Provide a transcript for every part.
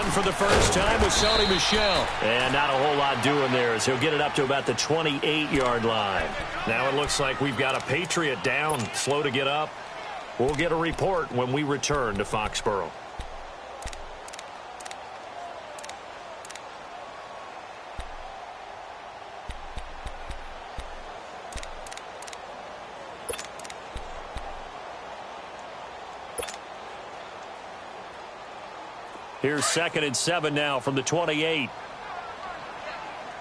run for the first time with Sony Michel. And not a whole lot doing there as he'll get it up to about the 28-yard line. Now it looks like we've got a Patriot down, slow to get up. We'll get a report when we return to Foxborough. Here's 2nd and 7 now from the 28.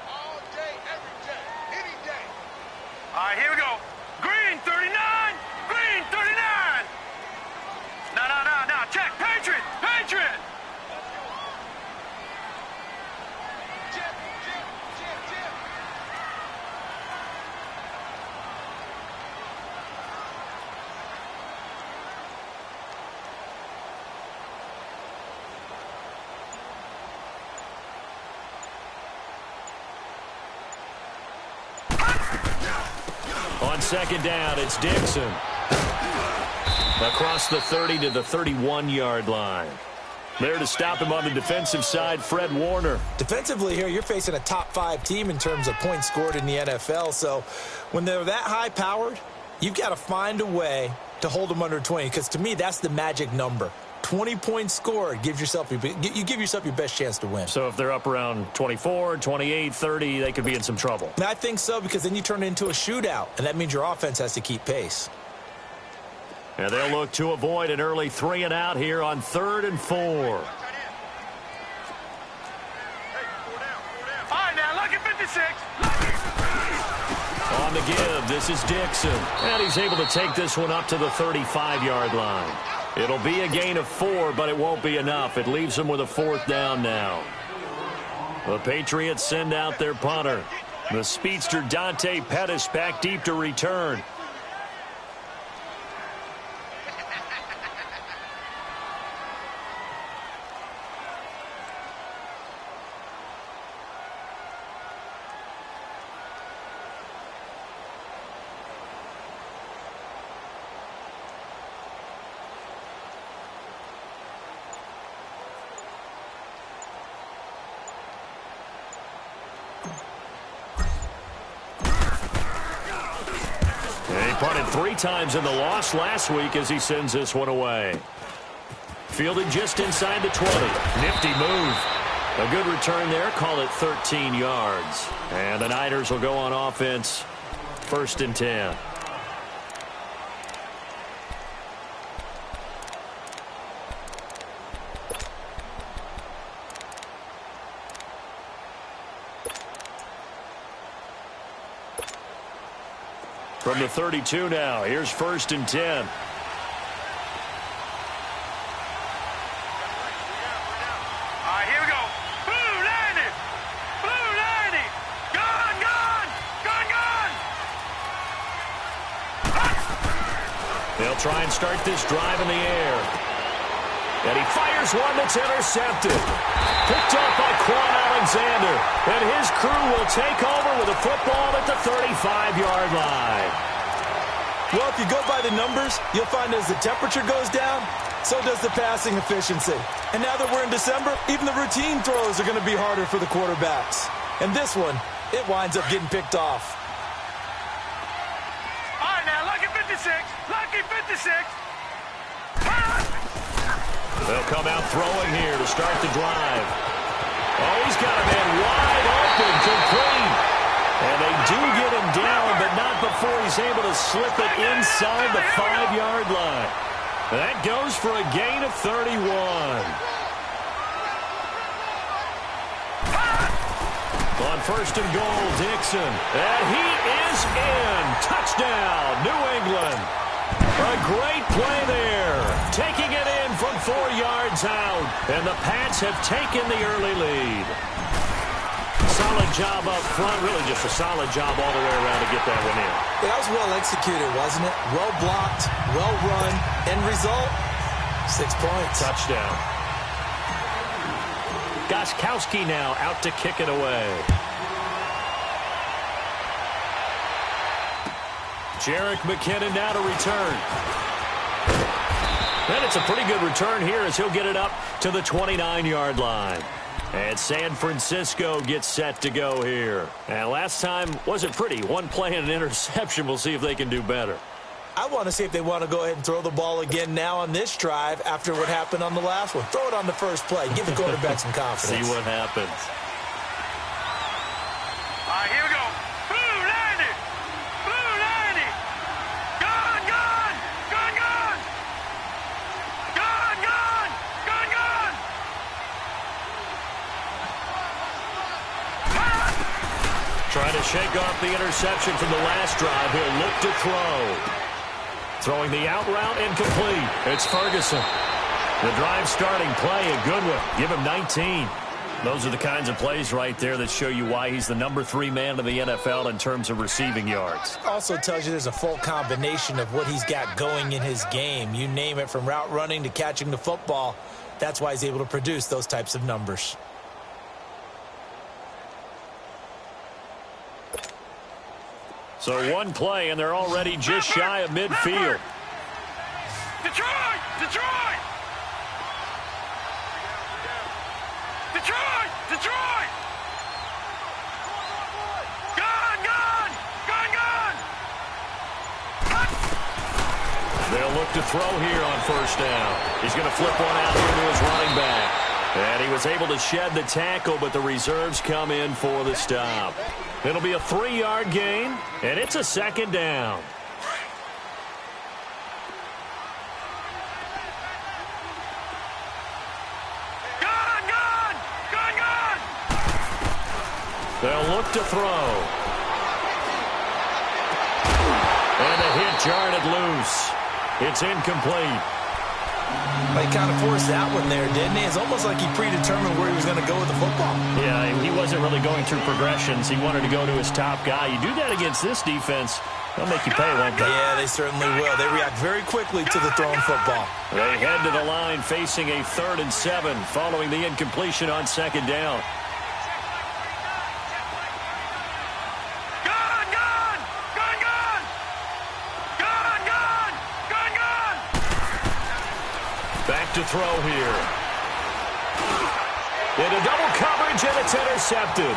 All day, every day, any day. All right, here we go. Green 39. Green 39. No. Check. Patriot. Patriot. Chip. On 2nd down, it's Dixon. Across the 30 to the 31-yard line. There to stop him on the defensive side, Fred Warner. Defensively here, you're facing a top-5 team in terms of points scored in the NFL. So when they're that high-powered, you've got to find a way to hold them under 20. Because to me, that's the magic number. 20 points scored, you give yourself your best chance to win. So if they're up around 24, 28, 30, they could be in some trouble. I think so, because then you turn it into a shootout, and that means your offense has to keep pace. And they'll look to avoid an early 3-and-out here on 3rd and 4. All right, now, lucky 56. On the give, this is Dixon. And he's able to take this one up to the 35-yard line. It'll be a gain of 4, but it won't be enough. It leaves them with a 4th down now. The Patriots send out their punter. The speedster Dante Pettis back deep to return. Punted 3 times in the loss last week as he sends this one away. Fielded just inside the 20. Nifty move. A good return there. Call it 13 yards. And the Niners will go on offense. 1st and 10. From the 32 now, here's 1st and 10. All right, here we go. Blue 90. Blue 90. Gun. They'll try and start this drive in the air. And he fires one that's intercepted. Picked up by Quan Alexander. And his crew will take over with a football at the 35-yard line. Well, if you go by the numbers, you'll find as the temperature goes down, so does the passing efficiency. And now that we're in December, even the routine throws are going to be harder for the quarterbacks. And this one, it winds up getting picked off. All right, now, lucky 56. Lucky 56. They'll come out throwing here to start the drive. Oh, he's got a man wide open, complete. And they do get him down, but not before he's able to slip it inside the 5-yard line. That goes for a gain of 31. On 1st and goal, Dixon. And he is in. Touchdown, New England. A great play there. Taking it in from 4 yards out. And the Pats have taken the early lead. Solid job up front. Really just a solid job all the way around to get that one in. That was well executed, wasn't it? Well blocked, well run. End result, 6 points. Touchdown. Gostkowski now out to kick it away. Jerick McKinnon now to return. And it's a pretty good return here as he'll get it up to the 29-yard line. And San Francisco gets set to go here. And last time wasn't pretty. One play and an interception. We'll see if they can do better. I want to see if they want to go ahead and throw the ball again now on this drive after what happened on the last one. Throw it on the first play. Give the quarterback some confidence. See what happens. All right, here we go. Blue 90. Blue 90. Gun, gun. Gun, gun. Gun, gun. Gun, gun. Trying to shake off the interception from the last drive. He'll look to throw. Throwing the out route incomplete. It's Ferguson. The drive starting play, a good one. Give him 19. Those are the kinds of plays right there that show you why he's the number 3 man in the NFL in terms of receiving yards. Also tells you there's a full combination of what he's got going in his game. You name it, from route running to catching the football. That's why he's able to produce those types of numbers. So one play, and they're already just shy of midfield. Detroit! Detroit! Detroit! Detroit! Gun! Gun! Gun! Gun! They'll look to throw here on first down. He's going to flip one out here to his running back. And he was able to shed the tackle, but the reserves come in for the stop. It'll be a 3-yard gain, and it's a second down. Gun! Gun! Gun! Gun! They'll look to throw. And a hit jarred it loose. It's incomplete. He kind of forced that one there, didn't he? It's almost like he predetermined where he was going to go with the football. Yeah, he wasn't really going through progressions. He wanted to go to his top guy. You do that against this defense, they'll make you pay, won't they? Yeah, they certainly will. They react very quickly to the thrown football. They head to the line facing a 3rd and 7 following the incompletion on second down. Gun! Gun! Gun! Gun! Gun! Gun! Gun! Gun! Back to throw here. Into double coverage, and it's intercepted.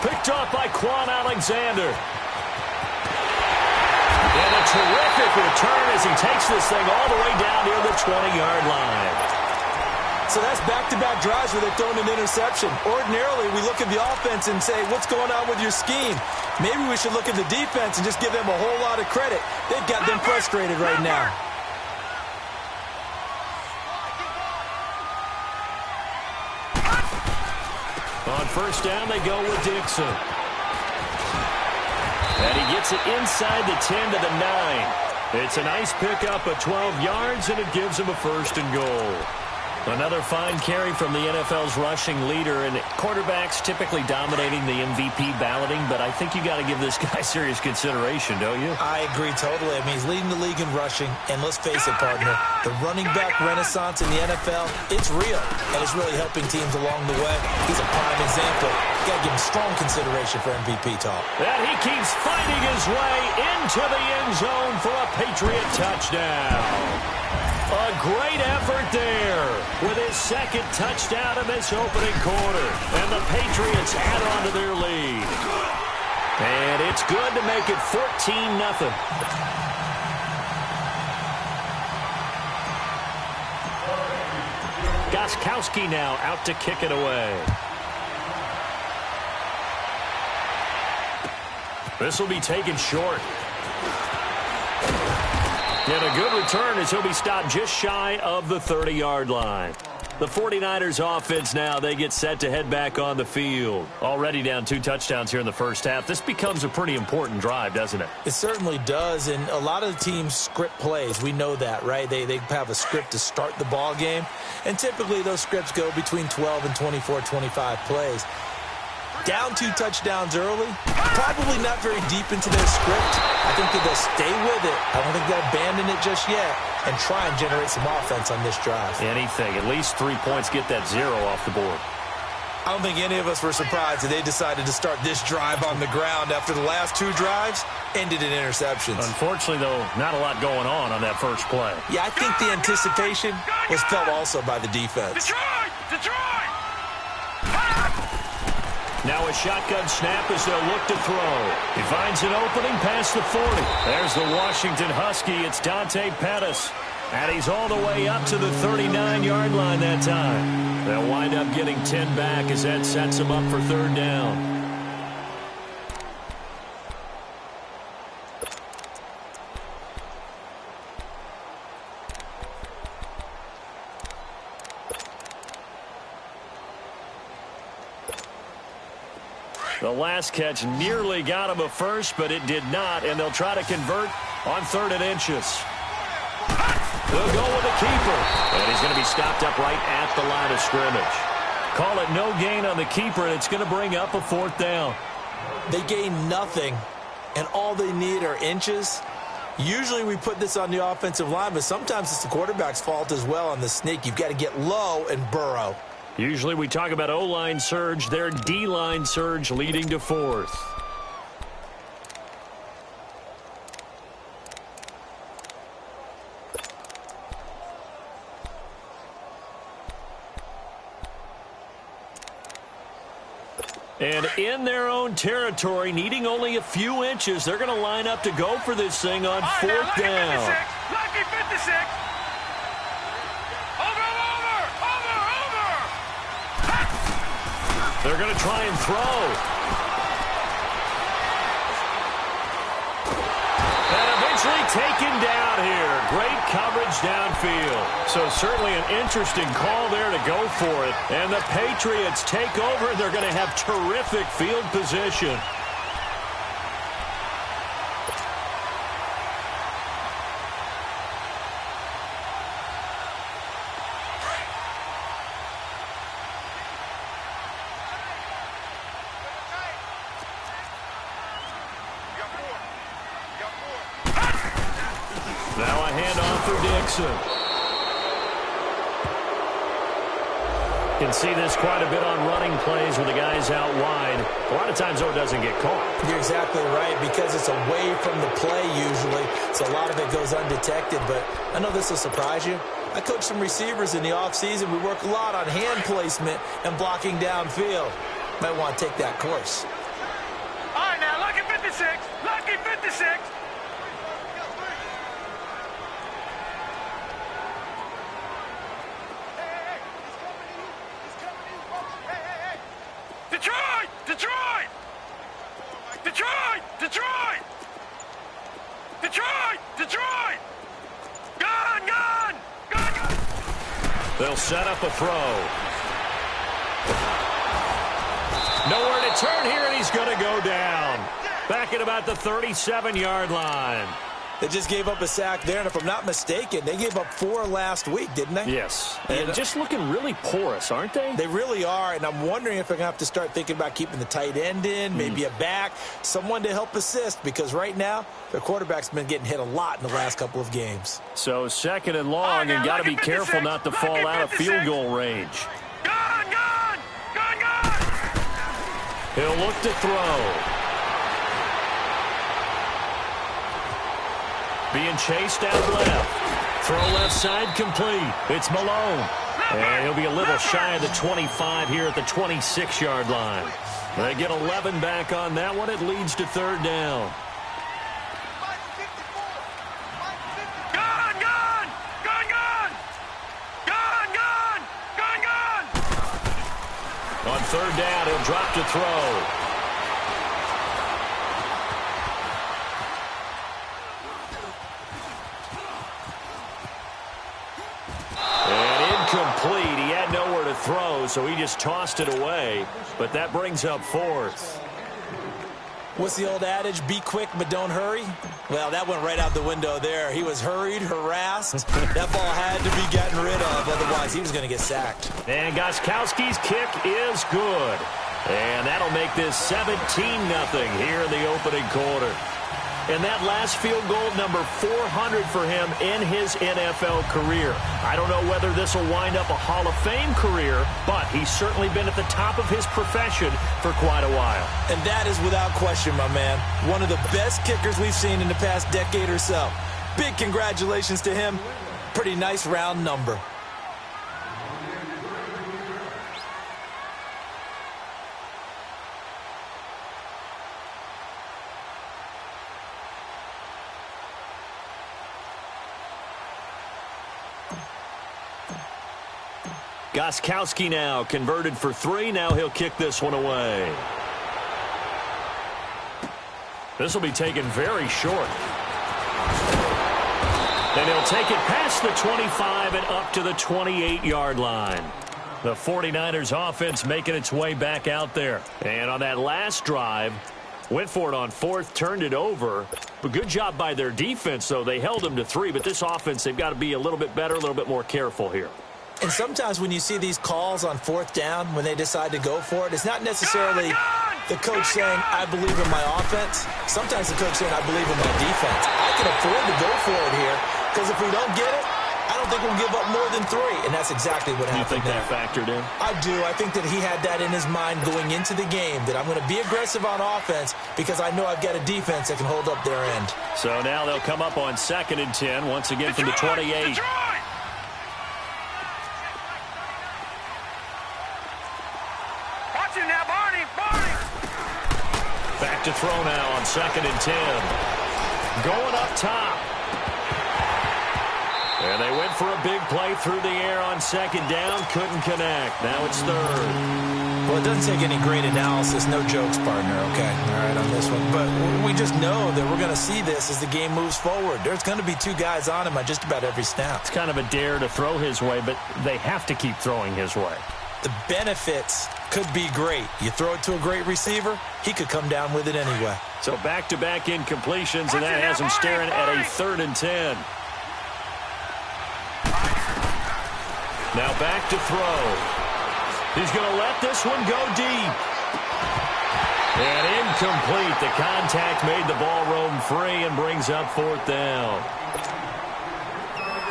Picked off by Quan Alexander. And a terrific return as he takes this thing all the way down near the 20-yard line. So that's back-to-back drives where they're throwing an interception. Ordinarily, we look at the offense and say, what's going on with your scheme? Maybe we should look at the defense and just give them a whole lot of credit. They've got them frustrated right now. On first down, they go with Dixon. And he gets it inside the 10 to the 9. It's a nice pickup of 12 yards, and it gives him a 1st and goal. Another fine carry from the NFL's rushing leader, and quarterbacks typically dominating the MVP balloting, but I think you got to give this guy serious consideration, don't you? I agree totally. I mean, he's leading the league in rushing, and let's face it, partner, the running back renaissance in the NFL, it's real, and it's really helping teams along the way. He's a prime example. You got to give him strong consideration for MVP talk. And he keeps fighting his way into the end zone for a Patriot touchdown. A great effort there with his 2nd touchdown in this opening quarter. And the Patriots add on to their lead. And it's good to make it 14-0. Gostkowski now out to kick it away. This will be taken short. And a good return as he'll be stopped just shy of the 30-yard line. The 49ers offense now, they get set to head back on the field. Already down 2 touchdowns here in the first half. This becomes a pretty important drive, doesn't it? It certainly does, and a lot of the teams script plays. We know that, right? They have a script to start the ball game, and typically those scripts go between 12 and 24, 25 plays. Down 2 touchdowns early, probably not very deep into their script. I think that they'll stay with it. I don't think they'll abandon it just yet and try and generate some offense on this drive. Anything. At least 3 points, get that 0 off the board. I don't think any of us were surprised that they decided to start this drive on the ground after the last 2 drives ended in interceptions. Unfortunately, though, not a lot going on that first play. Yeah, I think the anticipation was felt also by the defense. Detroit! Now a shotgun snap as they'll look to throw. He finds an opening past the 40. There's the Washington Husky. It's Dante Pettis. And he's all the way up to the 39-yard line that time. They'll wind up getting 10 back as that sets them up for 3rd down. The last catch nearly got him a first, but it did not, and they'll try to convert on 3rd and inches. They'll go with the keeper, and he's going to be stopped up right at the line of scrimmage. Call it no gain on the keeper, and it's going to bring up a 4th down. They gain nothing, and all they need are inches. Usually we put this on the offensive line, but sometimes it's the quarterback's fault as well on the sneak. You've got to get low and burrow. Usually we talk about O-line surge, their D-line surge leading to 4th. And in their own territory, needing only a few inches, they're going to line up to go for this thing on 4th down. Lucky 56. They're going to try and throw. And eventually taken down here. Great coverage downfield. So certainly an interesting call there to go for it. And the Patriots take over. They're going to have terrific field position. Now a handoff for Dixon. Can see this quite a bit on running plays with the guys out wide. A lot of times, though, it doesn't get caught. You're exactly right, because it's away from the play usually, so a lot of it goes undetected. But I know this will surprise you. I coach some receivers in the offseason. We work a lot on hand placement and blocking downfield. Might want to take that course. All right, now, lucky 56. Lucky 56. Detroit! Detroit! Detroit! Detroit! Detroit! Detroit! Gun! Gun! Gun! Gun! They'll set up a throw. Nowhere to turn here, and he's going to go down. Back at about the 37-yard line. They just gave up a sack there, and if I'm not mistaken, they gave up 4 last week, didn't they? Yes. And just looking really porous, aren't they? They really are, and I'm wondering if they're going to have to start thinking about keeping the tight end in, maybe a back, someone to help assist, because right now their quarterback's been getting hit a lot in the last couple of games. So 2nd and long, and got to be careful not to fall out of field goal range. Gun! Gun! Gun! Gun! He'll look to throw. Being chased out left. Throw left side complete. It's Malone. And he'll be a little shy of the 25 here at the 26-yard line. They get 11 back on that one. It leads to 3rd down. Gun! Gun! Gun! Gun! Gun! Gun! Gun! Gun! On 3rd down, he'll drop to throw. Complete. He had nowhere to throw, so he just tossed it away. But that brings up 4th. What's the old adage? Be quick, but don't hurry? Well, that went right out the window there. He was hurried, harassed. That ball had to be gotten rid of. Otherwise, he was going to get sacked. And Gostkowski's kick is good. And that'll make this 17-0 here in the opening quarter. And that last field goal, number 400 for him in his NFL career. I don't know whether this will wind up a Hall of Fame career, but he's certainly been at the top of his profession for quite a while. And that is without question, my man. One of the best kickers we've seen in the past decade or so. Big congratulations to him. Pretty nice round number. Gostkowski now converted for 3. Now he'll kick this one away. This will be taken very short. And he'll take it past the 25 and up to the 28-yard line. The 49ers offense making its way back out there. And on that last drive, went for it on 4th, turned it over. But good job by their defense, though. They held them to 3, but this offense, they've got to be a little bit better, a little bit more careful here. And sometimes when you see these calls on 4th down, when they decide to go for it, it's not necessarily the coach saying, I believe in my offense. Sometimes the coach saying, I believe in my defense. I can afford to go for it here, because if we don't get it, I don't think we'll give up more than 3. And that's exactly what happened. You think that factored in? I do. I think that he had that in his mind going into the game, that I'm going to be aggressive on offense because I know I've got a defense that can hold up their end. So now they'll come up on 2nd and 10, once again from the 28. Back to throw now on 2nd and 10. Going up top. And they went for a big play through the air on 2nd down. Couldn't connect. Now it's 3rd. Well, it doesn't take any great analysis. No jokes, partner, okay? All right, on this one. But we just know that we're going to see this as the game moves forward. There's going to be 2 guys on him on just about every snap. It's kind of a dare to throw his way, but they have to keep throwing his way. The benefits could be great. You throw it to a great receiver, he could come down with it anyway. So back-to-back incompletions, and that has him staring at a 3rd and 10. Now back to throw. He's going to let this one go deep. And incomplete. The contact made the ball roam free and brings up 4th down.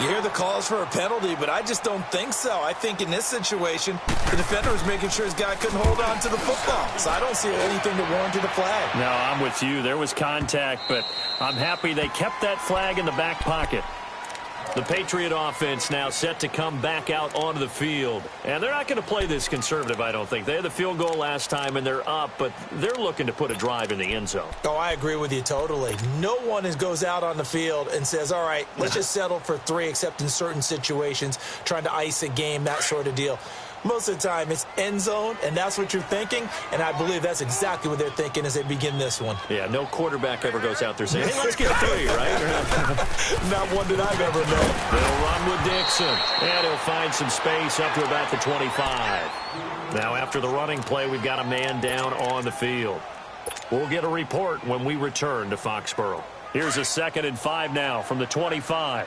You hear the calls for a penalty, but I just don't think so. I think in this situation, the defender was making sure his guy couldn't hold on to the football. So I don't see anything to warrant a flag. No, I'm with you. There was contact, but I'm happy they kept that flag in the back pocket. The Patriot offense now set to come back out onto the field. And they're not going to play this conservative, I don't think. They had the field goal last time, and they're up, but they're looking to put a drive in the end zone. Oh, I agree with you totally. No one goes out on the field and says, all right, let's just settle for 3, except in certain situations, trying to ice a game, that sort of deal. Most of the time, it's end zone, and that's what you're thinking, and I believe that's exactly what they're thinking as they begin this one. Yeah, no quarterback ever goes out there saying, hey, let's get 3, right? Not one that I've ever known. They'll run with Dixon, and he'll find some space up to about the 25. Now, after the running play, we've got a man down on the field. We'll get a report when we return to Foxborough. Here's a 2nd and 5 now from the 25.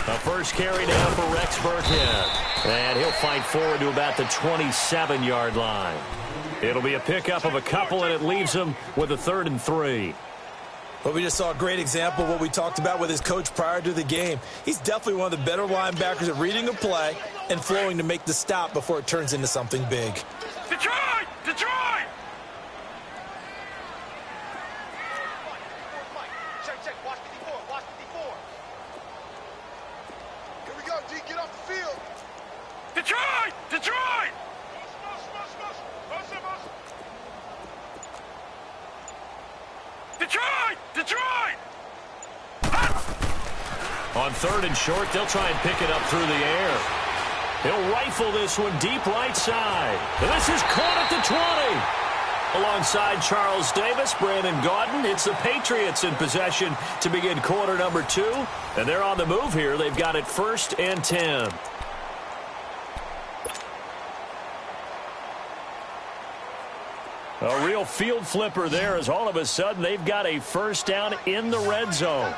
A first carry down for Rex Burkhead. And he'll fight forward to about the 27-yard line. It'll be a pickup of a couple, and it leaves him with a 3rd and 3. But we just saw a great example of what we talked about with his coach prior to the game. He's definitely one of the better linebackers at reading a play and flowing to make the stop before it turns into something big. Detroit! Detroit! Check. Watch 54. Here we go, D. Get off the field. Detroit! Detroit! Detroit! On 3rd and short, they'll try and pick it up through the air. He'll rifle this one deep right side. And this is caught at the 20. Alongside Charles Davis, Brandon Gaudin, it's the Patriots in possession to begin quarter number 2. And they're on the move here. They've got it 1st and 10. A real field flipper there, as all of a sudden they've got a first down in the red zone.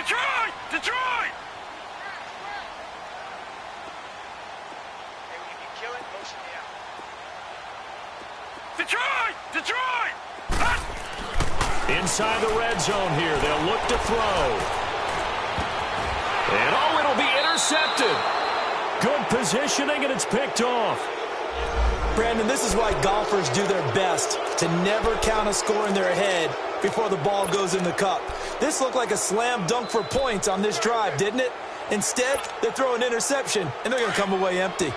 Detroit! Detroit! Hey, when you kill it, motion me out. Detroit! Detroit! Inside the red zone here. They'll look to throw. And, oh, it'll be intercepted. Good positioning, and it's picked off. Brandon, this is why golfers do their best to never count a score in their head before the ball goes in the cup. This looked like a slam dunk for points on this drive, didn't it? Instead, they throw an interception, and they're going to come away empty.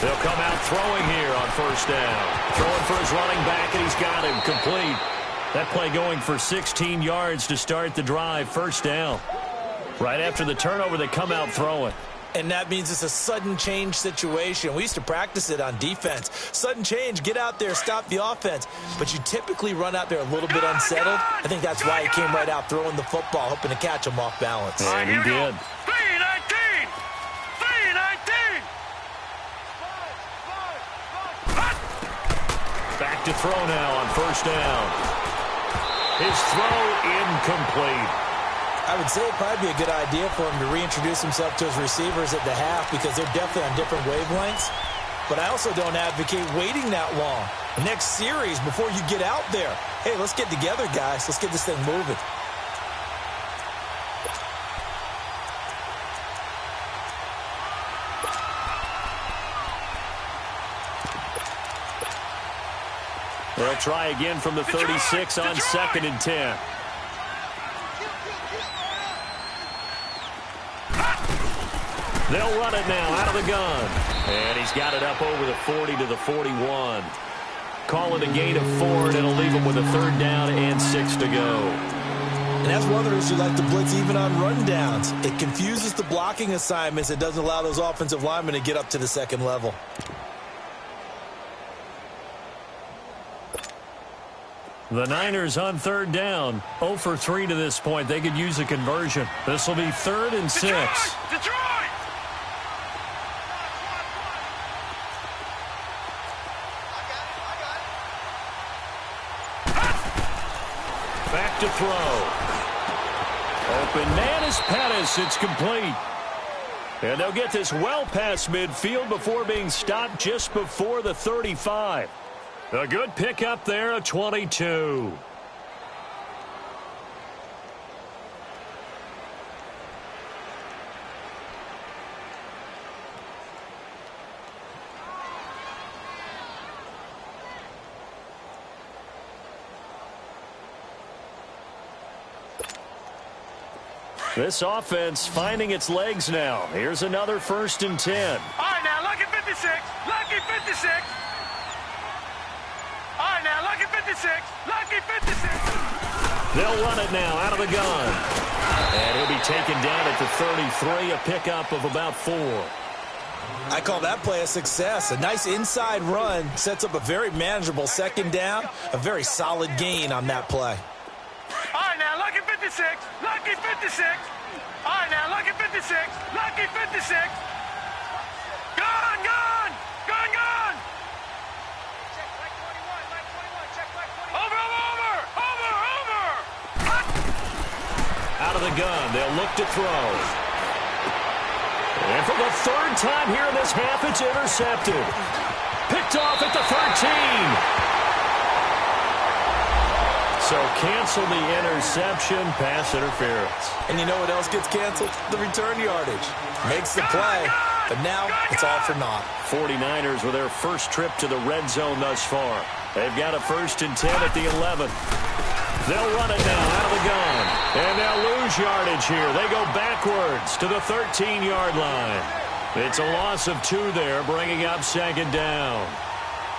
They'll come out throwing here on first down. Throwing for his running back, and he's got him complete. That play going for 16 yards to start the drive. First down. Right after the turnover, they come out throwing. And that means it's a sudden change situation. We used to practice it on defense. Sudden change, get out there, stop the offense. But you typically run out there a little bit unsettled. I think that's why he came right out throwing the football, hoping to catch him off balance. And he did. 3-19! 3-19! Back to throw now on first down. His throw incomplete. I would say it'd probably be a good idea for him to reintroduce himself to his receivers at the half because they're definitely on different wavelengths. But I also don't advocate waiting that long. Next series, before you get out there, hey, let's get together, guys. Let's get this thing moving. They'll try again from the 36 on 2nd and 10. They'll run it now out of the gun. And he's got it up over the 40 to the 41. Call it a gain of 4, and it'll leave him with a 3rd down and 6 to go. And that's one of the reasons you like to blitz even on rundowns. It confuses the blocking assignments. It doesn't allow those offensive linemen to get up to the second level. The Niners on 3rd down. 0 for 3 to this point. They could use a conversion. This will be 3rd and 6. Detroit! Back to throw. Open man is Pettis. It's complete. And they'll get this well past midfield before being stopped just before the 35. A good pickup there, a 22. This offense finding its legs now. Here's another 1st and 10. All right, now, lucky 56. Lucky 56. All right, now, lucky 56. Lucky 56. They'll run it now out of the gun. And he'll be taken down at the 33, a pickup of about 4. I call that play a success. A nice inside run sets up a very manageable 2nd down, a very solid gain on that play. All right, now, lucky 56. Lucky 56. All right, now, lucky 56. Lucky 56. Gone, gone. Gone, gone. Check like 21, like 21, check like 21. Over, over, over, over. Out of the gun, they'll look to throw. And for the 3rd time here in this half, it's intercepted. Picked off at the 13. So cancel the interception, pass interference. And you know what else gets canceled? The return yardage. Makes the play, but now it's all for naught. 49ers with their first trip to the red zone thus far. They've got a 1st and 10 at the 11. They'll run it now out of the gun. And they'll lose yardage here. They go backwards to the 13-yard line. It's a loss of 2 there, bringing up 2nd down.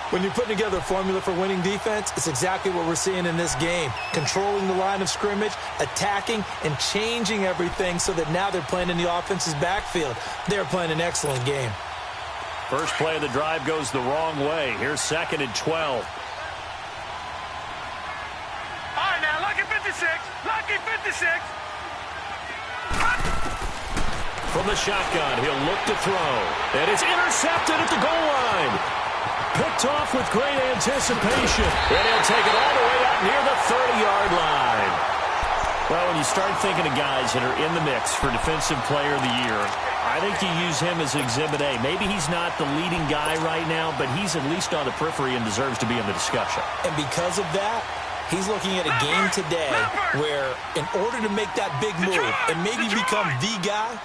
When you're putting together a formula for winning defense, it's exactly what we're seeing in this game. Controlling the line of scrimmage, attacking, and changing everything so that now they're playing in the offense's backfield. They're playing an excellent game. First play of the drive goes the wrong way. Here's 2nd and 12. All right, now, lucky 56. Lucky 56. From the shotgun, he'll look to throw. And it's intercepted at the goal line. Picked off with great anticipation. And he'll take it all the way out near the 30-yard line. Well, when you start thinking of guys that are in the mix for Defensive Player of the Year, I think you use him as Exhibit A. Maybe he's not the leading guy right now, but he's at least on the periphery and deserves to be in the discussion. And because of that, he's looking at a game today where in order to make that big move and maybe become the guy,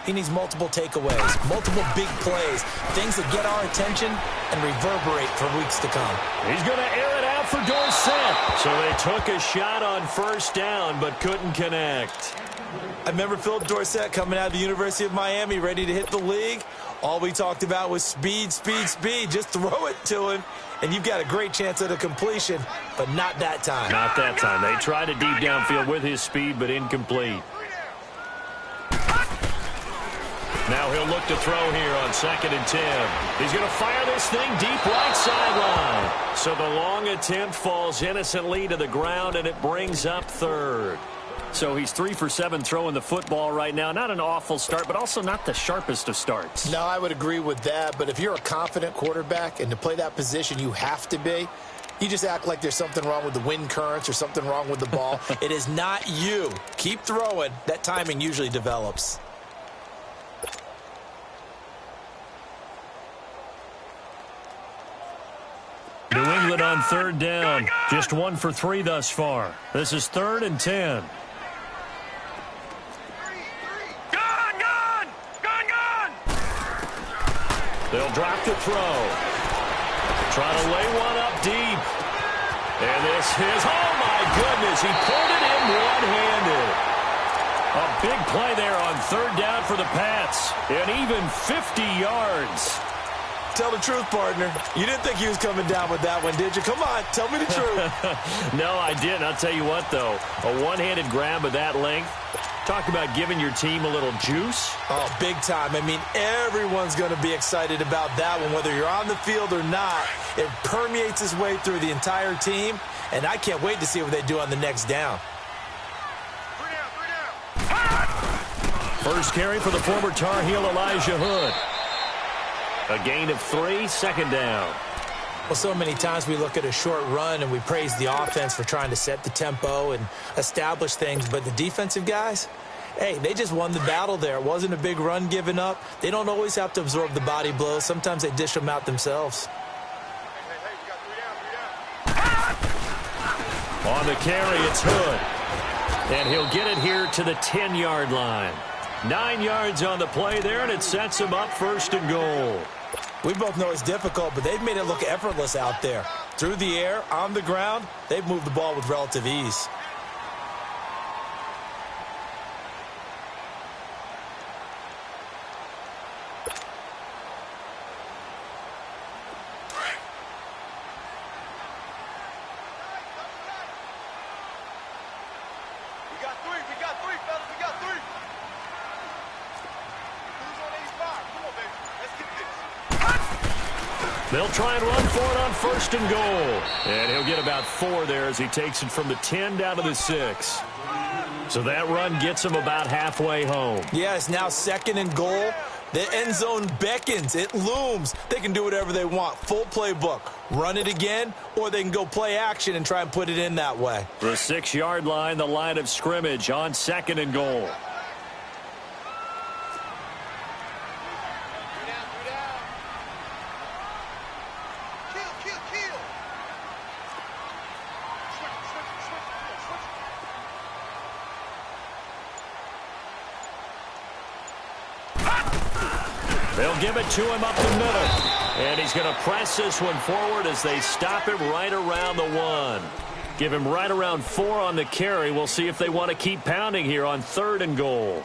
he needs multiple takeaways, multiple big plays, things that get our attention and reverberate for weeks to come. He's going to air it out for Dorsett. So they took a shot on first down but couldn't connect. I remember Philip Dorsett coming out of the University of Miami ready to hit the league. All we talked about was speed, speed, speed. Just throw it to him, and you've got a great chance at a completion, but not that time. Not that time. They tried a deep downfield with his speed, but incomplete. Now he'll look to throw here on 2nd and 10. He's going to fire this thing deep right sideline. So the long attempt falls innocently to the ground, and it brings up 3rd. So he's 3 for 7 throwing the football right now. Not an awful start, but also not the sharpest of starts. No, I would agree with that. But if you're a confident quarterback and to play that position you have to be, you just act like there's something wrong with the wind currents or something wrong with the ball. It is not you. Keep throwing. That timing usually develops. New England on 3rd down. Just 1 for 3 thus far. This is 3rd and 10. They'll drop the throw. Try to lay one up deep. And this is, oh my goodness, he pulled it in one-handed. A big play there on 3rd down for the Pats. And even 50 yards. Tell the truth, partner. You didn't think he was coming down with that one, did you? Come on, tell me the truth. No, I didn't. I'll tell you what, though. A one-handed grab of that length. Talk about giving your team a little juice. Oh, big time. I mean, everyone's going to be excited about that one, whether you're on the field or not. It permeates its way through the entire team, and I can't wait to see what they do on the next down. First carry for the former Tar Heel Elijah Hood. A gain of 3, 2nd down. Well, so many times we look at a short run and we praise the offense for trying to set the tempo and establish things, but the defensive guys, hey, they just won the battle there. It wasn't a big run given up. They don't always have to absorb the body blows. Sometimes they dish them out themselves. On the carry, it's Hood. And he'll get it here to the 10-yard line. 9 yards on the play there, and it sets him up 1st and goal. We both know it's difficult, but they've made it look effortless out there. Through the air, on the ground, they've moved the ball with relative ease. We got three, fellas. We got 3. Who's on 85? Come on, baby. Let's get this. They'll try and run for it on 1st and goal. And he'll get about 4 there as he takes it from the 10 down to the 6. So that run gets him about halfway home. Yeah, it's now 2nd and goal. The end zone beckons. It looms. They can do whatever they want. Full playbook. Run it again, or they can go play action and try and put it in that way. The 6-yard line, the line of scrimmage on 2nd and goal. They'll give it to him up the middle. And he's going to press this one forward as they stop him right around the 1. Give him right around 4 on the carry. We'll see if they want to keep pounding here on 3rd and goal.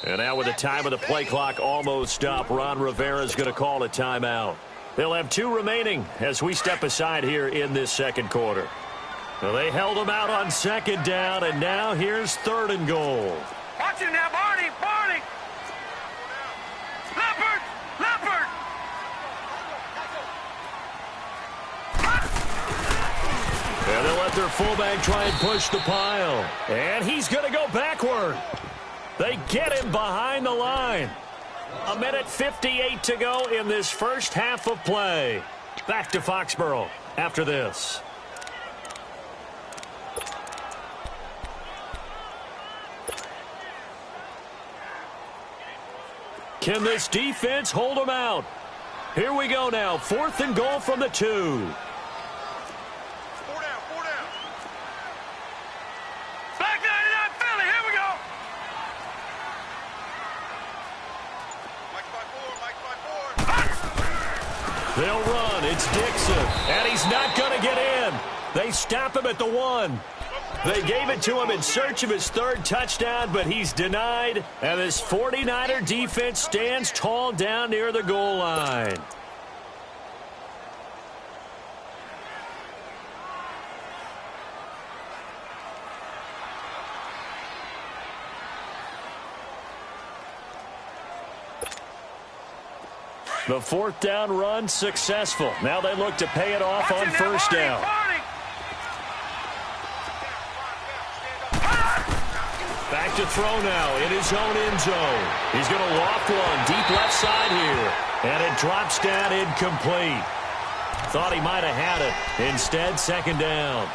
And now with the time of the play clock almost up, Ron Rivera is going to call a timeout. They'll have 2 remaining as we step aside here in this second quarter. Well, they held them out on second down, and now here's 3rd and goal. Watch him now, Barney! Barney! Leopard! Leopard! And they'll let their fullback try and push the pile. And he's going to go backward. They get him behind the line. 1:58 to go in this first half of play. Back to Foxborough after this. Can this defense hold them out? Here we go now. 4th and goal from the 2. 4 down, 4 down. Black 99 Philly, here we go. Mike by 4, Mike by 4. They'll run. It's Dixon. And he's not going to get in. They stop him at the 1. They gave it to him in search of his 3rd touchdown, but he's denied. And this 49er defense stands tall down near the goal line. The 4th down run successful. Now they look to pay it off on 1st down. Back to throw now in his own end zone. He's going to loft one deep left side here. And it drops down incomplete. Thought he might have had it. Instead, 2nd down.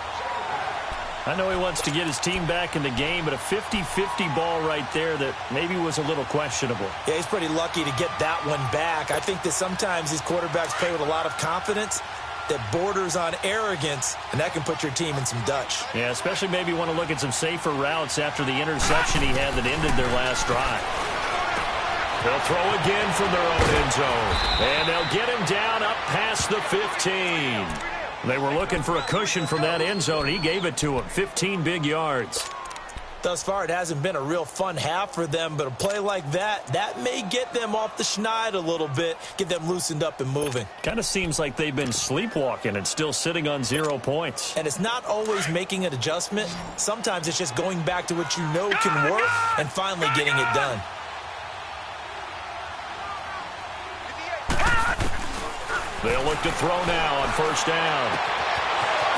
I know he wants to get his team back in the game, but a 50-50 ball right there that maybe was a little questionable. Yeah, he's pretty lucky to get that one back. I think that sometimes these quarterbacks play with a lot of confidence that borders on arrogance, and that can put your team in some Dutch. Yeah, especially maybe want to look at some safer routes after the interception he had that ended their last drive. They'll throw again from their own end zone, and they'll get him down up past the 15. They were looking for a cushion from that end zone. He gave it to him, 15 big yards. Thus far, it hasn't been a real fun half for them, but a play like that may get them off the schneid a little bit, get them loosened up and moving. Kind of seems like they've been sleepwalking and still sitting on 0 points. And it's not always making an adjustment. Sometimes it's just going back to what you know can work and finally getting it done. They'll look to throw now on 1st down.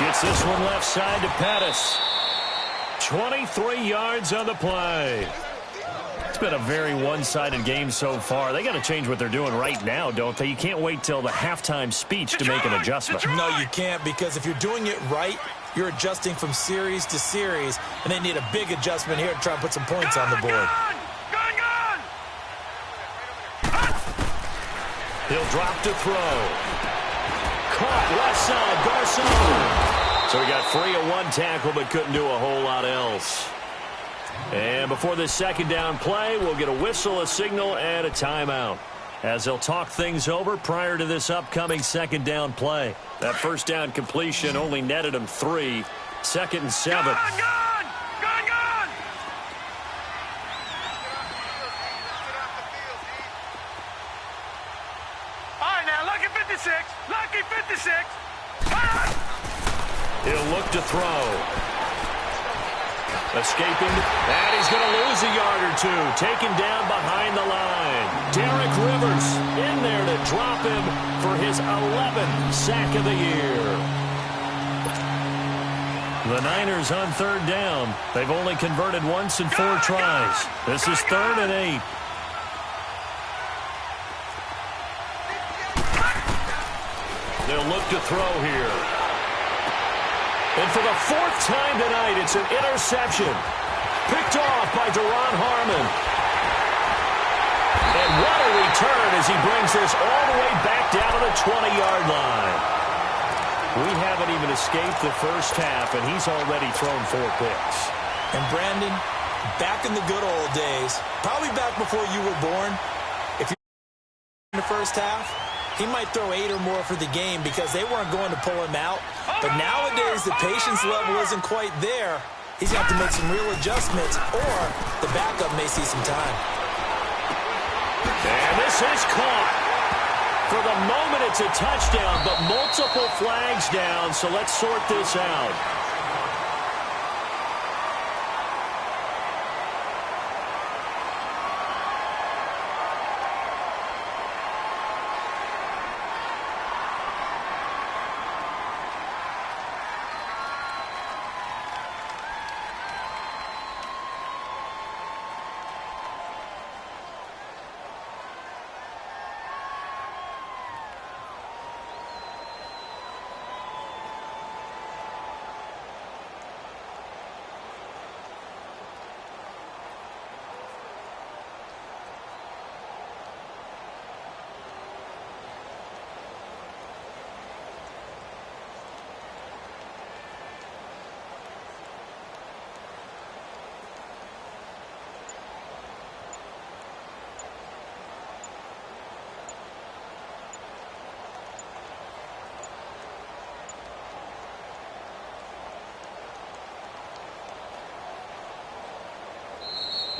Gets this one left side to Pettis. 23 yards on the play. It's been a very one-sided game so far. They got to change what they're doing right now, don't they? You can't wait till the halftime speech to make an adjustment. No, you can't, because if you're doing it right, you're adjusting from series to series, and they need a big adjustment here to try and put some points on the board. He'll drop to throw. Caught left side, Garcon. So he got free of 1 tackle, but couldn't do a whole lot else. And before this 2nd down play, we'll get a whistle, a signal, and a timeout, as they'll talk things over prior to this upcoming 2nd down play. That 1st down completion only netted him 3. 2nd and 7. Gone! All right, now, lucky 56. Lucky 56. He'll look to throw. Escaping, and he's going to lose a yard or 2. Taken down behind the line. Derek Rivers in there to drop him for his 11th sack of the year. The Niners on 3rd down. They've only converted once in 4 tries. This is 3rd and 8. They'll look to throw here. And for the 4th time tonight, it's an interception. Picked off by Duron Harmon. And what a return as he brings this all the way back down to the 20-yard line. We haven't even escaped the first half, and he's already thrown 4 picks. And Brandon, back in the good old days, probably back before you were born, if you're in the first half, he might throw 8 or more for the game because they weren't going to pull him out. But nowadays, the patience level isn't quite there. He's going to have to make some real adjustments, or the backup may see some time. This is caught. For the moment, it's a touchdown, but multiple flags down, so let's sort this out.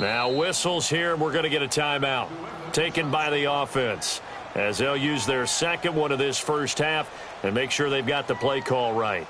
Now whistles here, and we're going to get a timeout taken by the offense as they'll use their second one of this first half and make sure they've got the play call right.